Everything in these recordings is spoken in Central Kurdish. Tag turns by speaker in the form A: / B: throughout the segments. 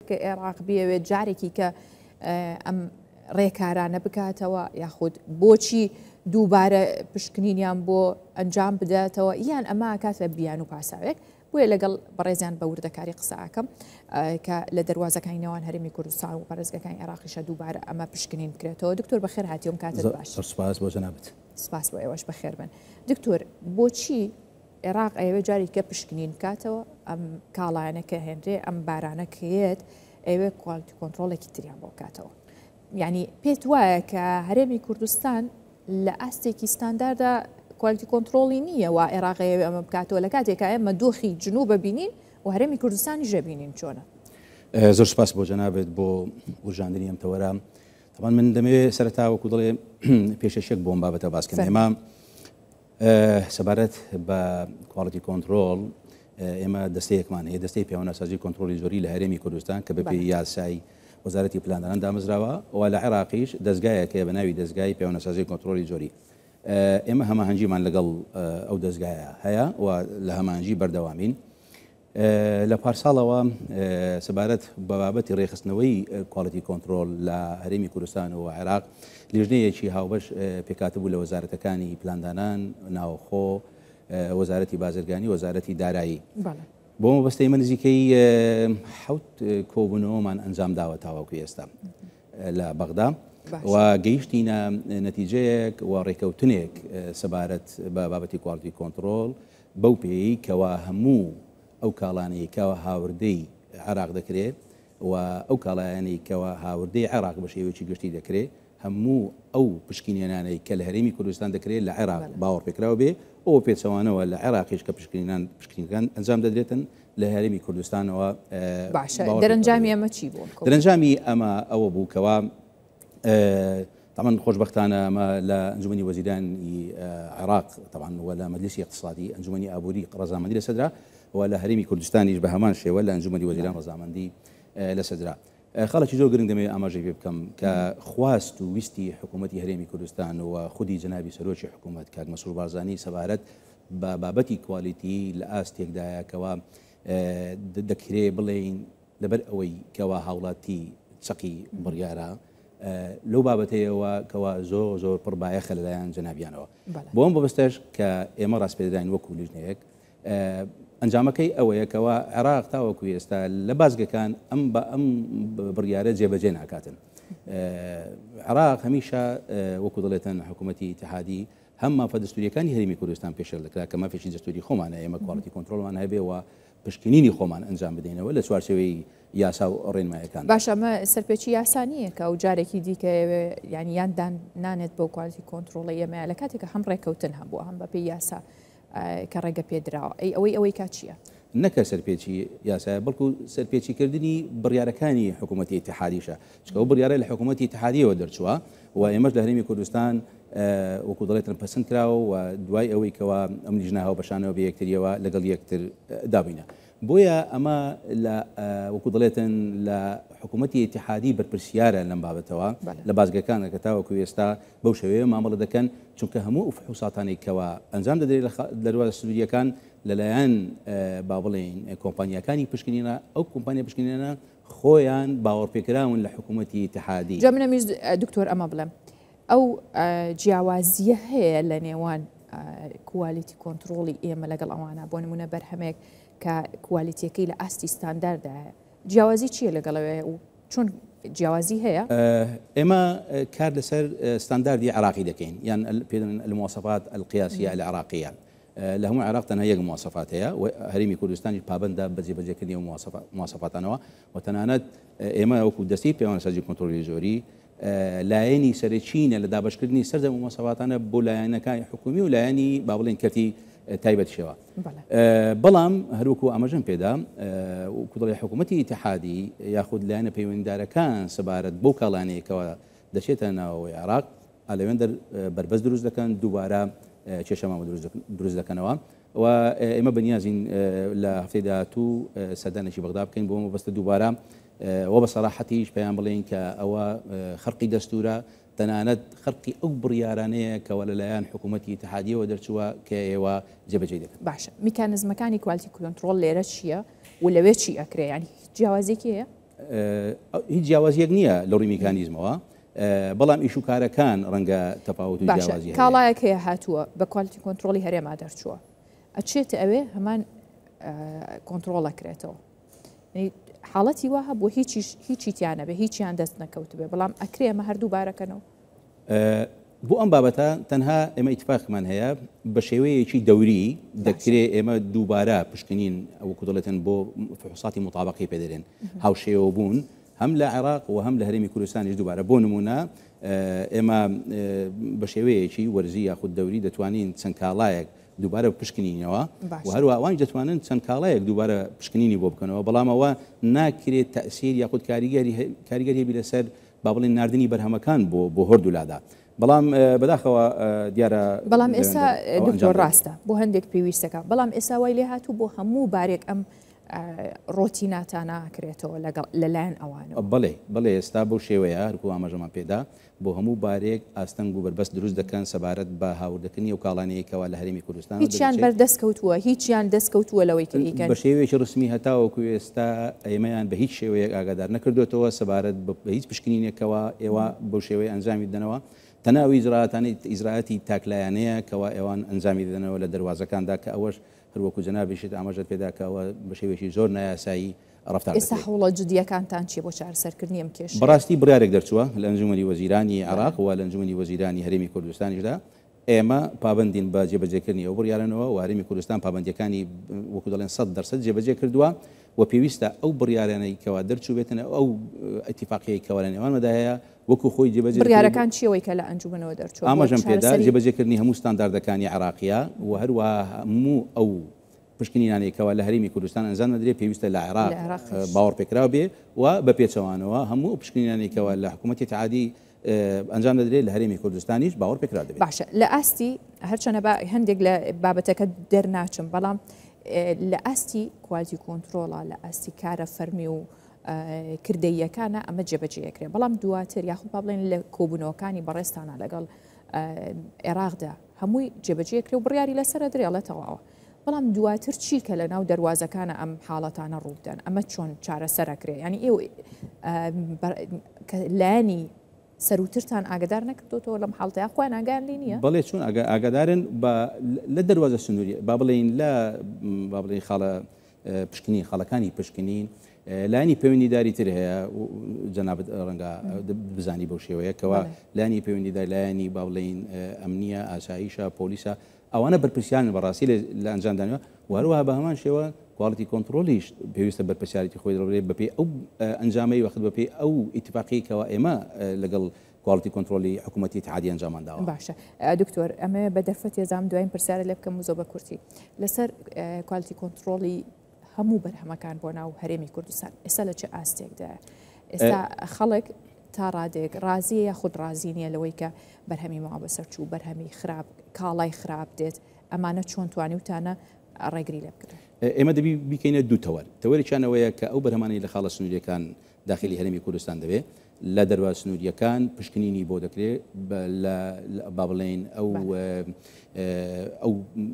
A: کە عێراق بێوێت جارێکی کە ئەم ڕێکارانە بکاتەوە یاخود بۆچی دووبارە پشکنینیان بۆ ئەنجام بداتەوە یان ئەمە کات لە بیان و پاساوێک بۆیە لەگەڵ بەڕێزیان بە وردەکاری قسەکەم کە لە دەواازەکانی نێوان هەرێمی کوردستان و پارێزگەکانی عێراقیشە دووبارە ئەمە پشکنین بکرێتەوە. دکتۆر بەخێر هاتیۆم کاتت باش.
B: سپاس بۆ جەنابەت.
A: سپاس بۆ ئێوەش بەخێر بن. دکتۆر بۆچی عێراق ئەوێ جارێکە پشکنین بکاتەوە ئەم کاڵایەنەکە هێنرێ ئەم بارانەکەیت ئەوێ کوالیتی کۆنتڕۆڵێکی تریان بۆ بکاتەوە؟ یعنی پێت وایە کە هەرێمی کوردستان لە ئاستێکی ستانداردا کوالیتی کۆنتڕۆڵی نییە و عێراقی ئەمە بکاتەوە لە کاتێکە ئێمە دۆخی جنوب ببینین و هەرێمی کوردستانی ژەبینین چۆنە؟
B: زۆر سپاس بۆ جەنابێت بۆ ورژاندنی ئەم تەوەرە. طبعا من دەمەوێت سەرەتا وەکو دەڵێ پێشەشێک بۆم بابەتە باسکەم. ئێمە سەبارەت بە کوالیتی کۆنتڕۆڵ ئێمە دەستەیەکمان هەیە، دەستەی پیاوەناسازی کۆنتڕۆلی زۆری لە هەرێمی کوردستان کە بەپێی یاسای وەزارەتی پلاندانان دامەزراوە و لە عێراقیش دەستگایەکە بە ناوی دەستگای پیاوەناسازی کۆنتڕۆلی زۆری. ئێمە هەماهەنگیمان لەگەڵ ئەو دەستگایە هەیە و لە هەماهەنگی بەردەوامین. لە پارساڵەوە سەبارەت بە بابەتی ڕێخستنەوەی کوالیتی کۆنتڕۆل لە هەرێمی کوردستان و عێراق لیژنەیەکی هاوبەش پێکاتبوو لە وەزارەتەکانی پلاندانان، ناوخۆ، وەزارەتی بازرگانی، وەزارەتی دارایی. بۆ مەبەستەی من نزیکەی 7 کۆبوونەوەمان ئەنجام داوە تاواکو ئێستا لە بەغدا و گەیشتینە نەتیجەیەک و ڕێکەوتنێک سەبارەت بە بابەتی کوالیتی کۆنتڕۆل بەو پێی کەوا هەموو ئەو کاڵانەی کەوا هاوردەی عێراق دەکرێت و ئەو کاڵایانەی کەوا هاوردەی عێراق بە شێوەیەکی گشتی دەکرێت هەموو ئەو پشکنینانەی کە لە هەرێمی کوردستان دەکرێت لە عێراق باوەڕ پێکراوە بێ ئەوە پێچەوانەوە لە عێراقیش کە پشکنینەکان ئەنجام دەدرێتن لە هەرێمی کوردستانەوە.
A: باشە دەرەنجامی ئەمە چی بوو؟
B: دەرەنجامی ئەمە ئەوە بوو کەوا طبعا خۆشبەختانە ئەمە لە ئەنجومەنی وەزیرانی عێراق طبعا و لە مەجلیسی اقتصادی ئەنجومەنی ئابووری ڕەزامەندی لەسەدرا و لە هەرێمی کوردستانیش بە هەمان شێوە لە ئەنجومەنی وەزیران ڕەزامەندی لەسەدرا. خەڵکی زۆر گرنگ دەمەوێت ئاماژەی پێ بکەم کە خواست و ویستی حکوومەتی هەرێمی کوردستان و خودی جەنابی سەرۆکی حکوومەت کاک مەسرور بارزانی سەبارەت بە بابەتی کوالیتی لە ئاستێکدایەکەوە دەکرێ بڵێین لەبەر ئەوەی کەوا هاوڵاتی چەقی بڕیارە لەو بابەتەیەوە کەوا زۆر پڕبایەخە لەلایەن جەنابیانەوە. بۆ ئەم بەبەستەش کە ئێمە ڕاستپێدەداین وەکو لیژنەیەک ئەنجامەکەی ئەوەیە کەوا عێراق تاوەکو ئێستا لە بازگەکان ئەم بڕیارە جێبەجێ ناکاتن. عێراق هەمیشە وەکو دەڵێتن حکوومەتی ئیتیحادی هەم مافە دەستوریەکانی هەرێمی کوردستان پێشێل دەکرا کە مافێکی دەستوری خۆمانە ئێمە کوالیتی کۆنتڕۆڵمان هەبێ و پشکنینی خۆمان ئەنجام بدەینەوە لە چوارچێوەی یاسا و ڕێنمایەکان.
A: باش ئەمە سەرپێکی یاسانیە کە ئەو جارێکی دیکە ینی یاندان نانێت بۆ کوالیتی کۆنتڕۆڵی ئێمە لە کاتێکە هەم ڕێکەوتن هەبووە هەم بەپێی یاسا کە ڕێگە پێدراوە ئەوەی کا چییە؟
B: نەکە سەرپێکی یاسایە بەڵکو سەرپێچیکردنی بڕیارەکانی حکوومەتی ئیتیحادیشە چکە ئەو بڕیارە لە حکوومەتی ئیتیحادیەوە دەرچووە و ئێمەش لە هەرێمی کوردستان وەکو دەڵێتن پەسەند کراوە و دوای ئەوەی کەوا ئەم لیژنە بەشانەوە بە یەکتریەوە لەگەڵ یەکتر دابینە. بۆیە ئەمە لە وەکو دەڵێتن لە حکوومەتی ئیتیحادی بەرپرسیارە لەم بابەتەوە لە بازگەکانە کە تاوەکو ئێستا بەو شێوەیە مامەڵە دەکەن چونکە هەموو فحوساتانێک کەوا ئەنجام دەدرێت لە دەروازە سووریەکان لەلایەن با بڵێن کۆمپانیەکانی پشکنینە ئەو کۆمپانیا پشکنینە خۆیان باوەڕپێکراون لە حکوومەتی ئیتیحادی.
A: جا منەویست دکتۆر ئەمە بڵێم ئەو جیاوازیە هەیە لە نێوان کوالیتی کۆنتڕۆڵی ئێمە لەگەڵ ئەوانە بۆ نمونە بەرهەمێک کە کوالیتیەکەی لە ئاستی ستانداردایە جیاوازی چییە لەگەڵەوەی و چۆن جیاوازی هەیە؟
B: ئێمە کار لەسەر ستانداردی عراقی دەکەین یان پێدەن المواصفات القياسية العراقية لە هەموو عراق تەنها یەک مواصفات هەیە و هەرێمی کوردستانی پابەندە بەجێبەجێکردنی مواصفاتانەوە و تەنانەت ئێمە وەکو دەستی پێوانسازی کۆنتڕۆلی زۆری لایەنی سەرچینە لە دابشکردنی سەردەم مواصفاتانە بۆ لایەنەکانی حکومی و لایەنی با بڵێن کەرتی تایبەت شێوە. بەڵام هەروەکو ئەمەژەم پێدا وەکو دەڵێ حکوومەتی ئیتیحادی یاخود لایەنە پەیوەندیدارەکان سەبارەت بۆ کاڵانەیەکەوە دەچێتە ناوەوەی عراق لەوێن بربەست دروست دەکەن دووبارە کێشەمامە دروست دەکەنەوە و ئێمە بەنیازین لە هەفتەی داهاتوو سەردانێکی بەغدا بکەین بۆ مەبەستە دووبارە و بە سەراحەتیش پێیان بڵێن کە ئەوە خەرقی دەستورە تەنانەت خەرقی ئەو بڕیارانەیە کەوە لەلایەن حکوومەتی ئیتیحادیەوە دەرچووە کە ئێوە جێبەجێ دەکەن.
A: باشە میکانزمەکانی کوالیتی کۆنتڕۆڵ لێرە چییە و لەوێ چی ئەکرێ ینی جیاوازێکی هەیە؟
B: هیچ جیاوازیەک نییە لە ڕووی میکانیزمەوە بەڵام ئیش و کارەکان ڕەنگە تەفاوت و جیاوازی هەیە.
A: کاڵایەک هەیە هاتووە بە کوالیتی کۆنتترۆلی هەرێما دەرچووە ئەچێتە ئەوێ هەمان کۆنتترۆڵەکرێتەوە حاڵەتی وها بۆ هیچی تیانە بێ هیچیان دەست نەکەوت بێ بەڵام ئەکرێ ئەمە هەردوو بارەکەنەوە
B: بۆ ئەم بابەتە تەنها ئێمە ئیتفاقمان هەیە بە شێوەیەکی دەوری دەکرێت ئێمە دووبارە پشکنین ئەو کودڵێتن بۆ فحوساتی مطابقی پێدەرێن هاوشێوە بوون هەم لە عێراق و هەم لە هەرێمی کوردستانیش دووبارە بۆ نمونە ئێمە بە شێوەیەکی وەرزی یاخود دەوری دەتوانین چەند کاڵایەک دووبارە پشکنینەوە و هەروە ئەوانی دەتوانن چەند کاڵایەک دووبارە پشکنینی بۆ بکەنەوە بەڵام ئەوە ناکرێت تەسیر یاخود کاریگەری بی لەسەر با بڵێن نردنی بەرهەمەکان بۆ هەردوولادا بەڵام بەداخەوە دیارە
A: بەڵام ئێستا دکتۆر ڕاستە بۆ هەندێک پێویستەکە بەڵام ئێستا وای لێ هاتوو بۆ هەموو بارێک ئەم ڕۆتیناتانە کرێتەوە لەلایەن ئەوانە
B: بەڵێ ئێستا بۆ شێوەیە هەرکو ئاماژەمان پێدا بۆ هەموو بارێک ئاستەنگ و بەربەست دروست دەکەن سەبارەت بە هاوردەکردنی و کاڵانەیەکەوە لە هەرێمی کوردستان
A: هیچیان بەردەستکەوتووە هیچیان دەستکەوتووە لەوەی کردیکەن
B: بە شێوەیەکی ڕسمی هەتاوەکو ئێستا ئێمەیان بە هیچ شێوەیەک ئاگادار نەکردوێتەوە سەبارەت بە هیچ پشکنینێکەوە ئێوە بەو شێوەیە ئەنجامی دەنەوە تەناوی ئیزراعاتی تاکلایانەیە کەەوە ئێوان ئەنجامی دەنەوە لە دەواازەکاندا کە ئەوەش هەروەکو جەنابیشت ئاماژەت پێداکەوە بە شێوەیەکی زۆر نایاسایی ڕفتار
A: ئێستا هەوڵە جدیەکانتان چیە بۆ چارەسەرکردنی ئەم کێشە
B: بەڕاستی بڕارێک دەرچووە لە ئەنجومەنی وەزیرانی عێراق و لە ئەنجومەنی وەزیرانی هەرێمی کوردستانیشدا ئێمە پابندین بە جێبەجێکردنی ئەو بڕیارانەوە و هەرێمی کوردستان پابندیەکانی وەکو دەڵێن 100% جێبەجێ کردووە و پێویستە ئەو بڕیارانەی کەوا دەرچوو بێتن ئەو ئەتیفاقیەی کەوە لە نێوانمەدا هەیە وەکو خۆی جێبەجێ
A: بڕیارەکان چیەوەی کە لە ئەنجومەنەوە دەرچووە
B: ئاماژەم پێدا جێبەجێکردنی هەموو ستانداردەکانی عێراقیە و هەروە هەموو ئەو پشکنینانێکەوە لە هەرێمی کوردستان ئەنجام نەدرێت پێویستە لە عێراق باوەڕ پێکراو بێ و بە پێچەوانەوە هەموو پشکنینانێکەوە لە حکوومەتی تعادی ئەنجام دەدرێت لە هەرێمی کوردستانیش باوەڕ پێکرا دەبێت.
A: باشە لە ئاستی هەرچەنە هەندێک لە بابەتەکە دەرناچم بەڵام لە ئاستی کوالیتی کۆنتترۆڵە لە ئاستی کارە فەرمی و کردەیەکانە ئەمە جێبەجێیەکرێت بەڵام دواتر یاخود با بڵێن لە کۆبوونەوەکانی بەڕێستانە لەگەڵ عێراقدا هەمووی جێبەجێکرێ و بڕیاری لەسرە درێڵە تەواوە بەڵام دواتر چی کە لە ناو دەواازەکانە ئەم حاڵەتانە ڕوودەن ئەمە چۆن چارەسەرەکرێ ینی ئێوە لایانی سەروترتان ئاگدار نەکردوەوە لەم حاڵتەیە خۆیان ئاگان لێ نییە
B: بەڵێ چۆن ئاگادارن لە دەواازە سنووری با بڵێن لە با بڵێ خاڵە پشکنی خاڵەکانی پشکنین لانی پەیوەندیداری تر هەیە جەنابەت ڕەنگە بزانی بەو شێوەیە کەوا لانی پەیوەندیدار لایانی با بڵێن ئەمنیە ئاساییشە پۆلیسە ئەوانە بەرپرسیان بەڕاستی لە ئەنجامدانەوە وهروەها بە هەمان شێوە کواڵیتی کۆنتترۆلیش پێویستە بەرپرسیارەتی خۆی دەڕێت بەپێ ئەو ئەنجامەی وەخت بەپێ ئەو ئیتفاقیەکەوە ئێمە لەگەڵ کواڵیتی کۆنتترۆلی حکوومەتی تعادی ئەنجامانداوە.
A: باشە دکتۆر ئەمە بە دەرفەت ێزام دوایین پرسیارە لێ بکەم زۆ بە کورتی لەسەر کواڵیتی کۆنتترۆلی هەموو بەرهەمەکان بۆ ناو هەرێمی کوردستان ئێستا لە چه ئاستێکدا ئێستا خەڵک تا ڕادێک ڕازیە یا خود ڕازی نیە لەوەی کە بەرهەمی ماوە بەسەرچوو بەرهەمی خراپ کاڵای خراپ دێت ئەمانە چۆن توانی وتانە ڕێگری لێ بکرێت.
B: ئێمە دەبی بیکەینە دوو تەوەر تەوەریانەوەیە کە ئەو بەرهەمانی لە خاڵە سنووریەکان داخلی هەرێمی کوردستان دەبێت لە دەروا سنووریەکان پشکنینی بۆ دەکرێت با بڵێن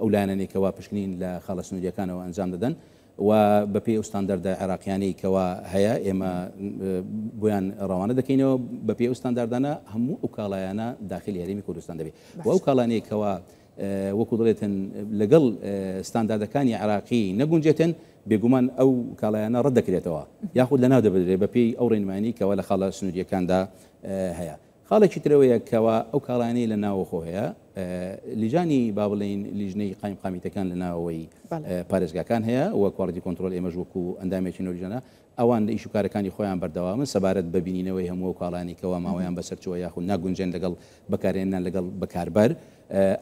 B: ئەو لایەنێکەوە پشکنین لە خاڵە سنووریەکانەوە ئەنجام دەدەن و بەپێ ئەو ستانداردە عێراقیانەی کەوا هەیە ئێمە بۆیان ڕەوانە دەکەینەوە بەپێ ئەو ستانداردانە هەموو ئەو کاڵایانە داخلی هەرێمی کوردستان دەبێت و ئەو کاڵانەیەکەوە وەکو دەڵێتن لەگەڵ ستانداردەکانی عێراقی نەگونجێتن بێگومان ئەو کاڵایانە ڕەت دەکرێتەوە یاخود لەناو دەبدرێت بەپێی ئەو ڕێنمانی کەەوە لە خاڵە سنووریەکاندا هەیە. خاڵێکی ترەوەیە کەەوە ئەو کاڵانەی لە ناوەخۆ هەیە لیژانی با بڵێن لیژنەی قایمقامیتەکان لە ناوەوەی پارێزگاکان هەیە و کواڵیتی کۆنتترۆل ئێمەش وەکو ئەندامێکی نۆریژانە ئەوان لە ئیشوکارەکانی خۆیان بەردەوامن سەبارەت ببینینەوەی هەموو کاڵانی کەەوە ماوەیان بەسەرچەوە یاخود ناگونجێن لەگەڵ بەکارێنان لەگەڵ بەکاربەر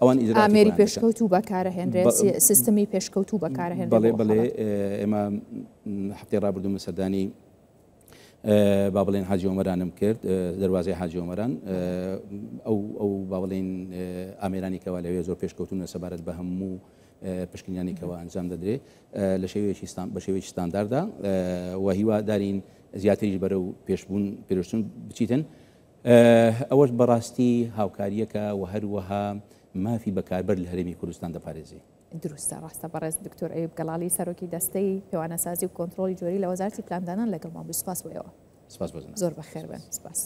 B: ئەوان
A: ئامێری پێشکەوت و بەکارهێنرێت سیستمی پێشکەوت و بەکارهێن
B: بڵێ ئێمە هەفتەی ڕابردوو سەردانی با بڵێن حاجی ئۆمەرانم کرد دەواازەی حاجی ئۆمەران ئەو با بڵێن ئامێرانی کەوا لەوێ زۆر پێشکەوتونە سەبارەت بە هەموو پشکنیانی کەەوە ئەنجام دەدرێت لە بە شێوەیەکی ستانداردا و هیوادارین زیاتریش بەرەو پێشبوون پێشچوون بچیتن ئەوەش بەڕاستی هاوکاریەکە و هەروەها مافی بەکاربەر لە هەرێمی کوردستان دەپارێزێ
A: دروستە ڕاستە بەڕێز دکتۆر ئەیوب گەڵاڵی سەرۆکی دەستەی پێوانەسازی و کۆنتترۆلی جۆری لە وەزارەتی پلاندانان لەگەڵمان بوو. سپاس بۆیەوە.
B: سپاس بۆ
A: زۆر بەخێر بن. سپاس.